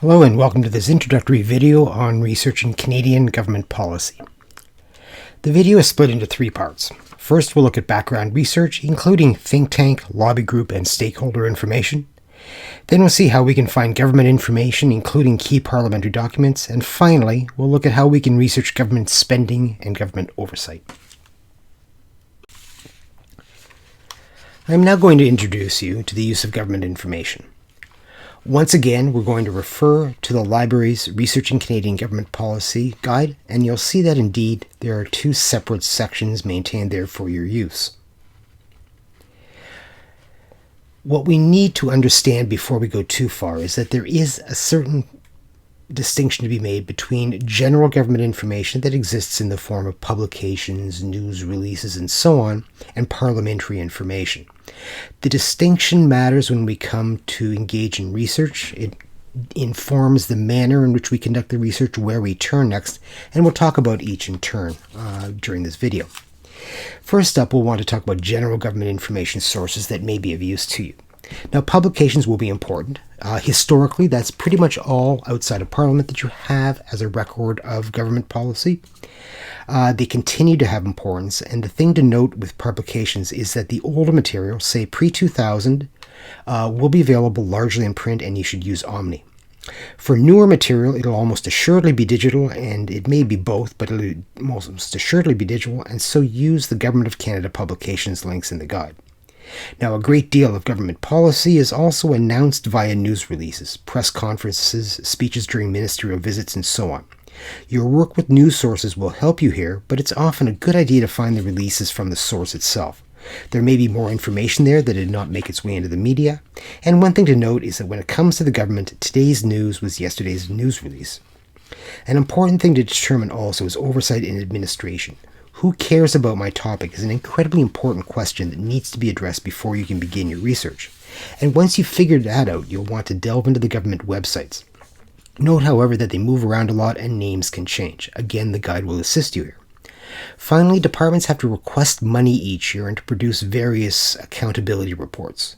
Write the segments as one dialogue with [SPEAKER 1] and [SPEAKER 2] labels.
[SPEAKER 1] Hello and welcome to this introductory video on researching Canadian government policy. The video is split into three parts. First, we'll look at background research, including think tank, lobby group, and stakeholder information. Then we'll see how we can find government information, including key parliamentary documents. And finally, we'll look at how we can research government spending and government oversight. I'm now going to introduce you to the use of government information. Once again, we're going to refer to the library's Researching Canadian Government Policy guide, and you'll see that indeed there are two separate sections maintained there for your use. What we need to understand before we go too far is that there is a certain distinction to be made between general government information that exists in the form of publications, news releases, and so on, and parliamentary information. The distinction matters when we come to engage in research. It informs the manner in which we conduct the research, where we turn next, and we'll talk about each in turn during this video. First up, we'll want to talk about general government information sources that may be of use to you. Now, publications will be important. Historically, that's pretty much all outside of Parliament that you have as a record of government policy. They continue to have importance, and the thing to note with publications is that the older material, say pre-2000, will be available largely in print, and you should use Omni. For newer material, it'll almost assuredly be digital, and it may be both, but it'll most assuredly be digital, and so use the Government of Canada publications links in the guide. Now, a great deal of government policy is also announced via news releases, press conferences, speeches during ministerial visits, and so on. Your work with news sources will help you here, but it's often a good idea to find the releases from the source itself. There may be more information there that did not make its way into the media, and one thing to note is that when it comes to the government, today's news was yesterday's news release. An important thing to determine also is oversight in administration. Who cares about my topic is an incredibly important question that needs to be addressed before you can begin your research. And once you've figured that out, you'll want to delve into the government websites. Note, however, that they move around a lot and names can change. Again, the guide will assist you here. Finally, departments have to request money each year and to produce various accountability reports.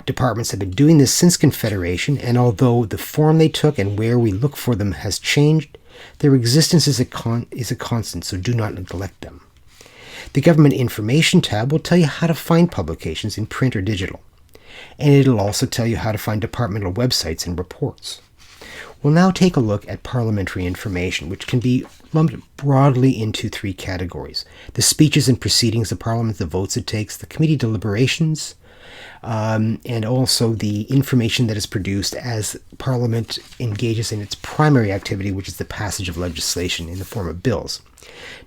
[SPEAKER 1] Departments have been doing this since Confederation, and although the form they took and where we look for them has changed, their existence is a constant, so do not neglect them. The Government Information tab will tell you how to find publications in print or digital, and it'll also tell you how to find departmental websites and reports. We'll now take a look at parliamentary information, which can be lumped broadly into three categories: the speeches and proceedings of Parliament, the votes it takes, the committee deliberations, and also the information that is produced as Parliament engages in its primary activity, which is the passage of legislation in the form of bills.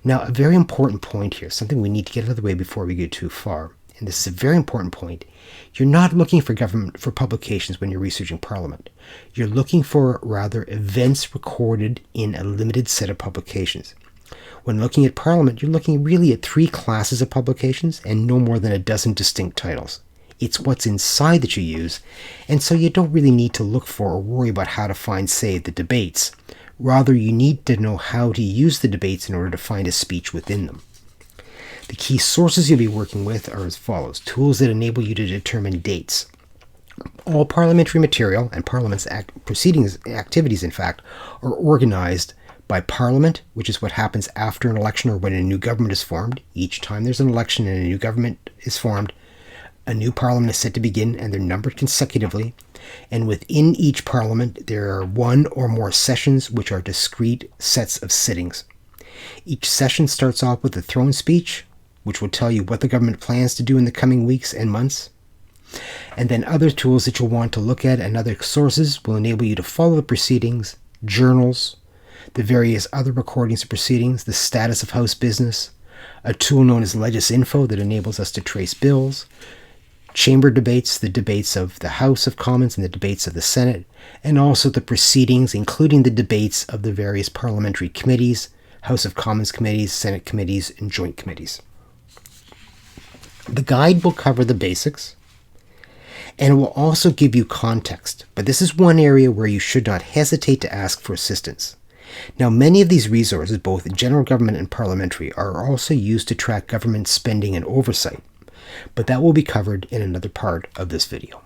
[SPEAKER 1] Now, a very important point here, something we need to get out of the way before we go too far, and this is a very important point. You're not looking for publications when you're researching Parliament. You're looking for, rather, events recorded in a limited set of publications. When looking at Parliament, you're looking really at three classes of publications and no more than a dozen distinct titles. It's what's inside that you use, and so you don't really need to look for or worry about how to find, say, the debates. Rather, you need to know how to use the debates in order to find a speech within them. The key sources you'll be working with are as follows: tools that enable you to determine dates. All parliamentary material and Parliament's proceedings, activities in fact, are organized by Parliament, which is what happens after an election or when a new government is formed. Each time there's an election and a new government is formed, a new Parliament is set to begin, and they're numbered consecutively. And within each Parliament, there are one or more sessions, which are discrete sets of sittings. Each session starts off with a throne speech, which will tell you what the government plans to do in the coming weeks and months. And then other tools that you'll want to look at and other sources will enable you to follow the proceedings, journals, the various other recordings of proceedings, the status of House business, a tool known as Legisinfo that enables us to trace bills, chamber debates, the debates of the House of Commons and the debates of the Senate, and also the proceedings, including the debates of the various parliamentary committees, House of Commons committees, Senate committees, and joint committees. The guide will cover the basics, and it will also give you context, but this is one area where you should not hesitate to ask for assistance. Now, many of these resources, both general government and parliamentary, are also used to track government spending and oversight, but that will be covered in another part of this video.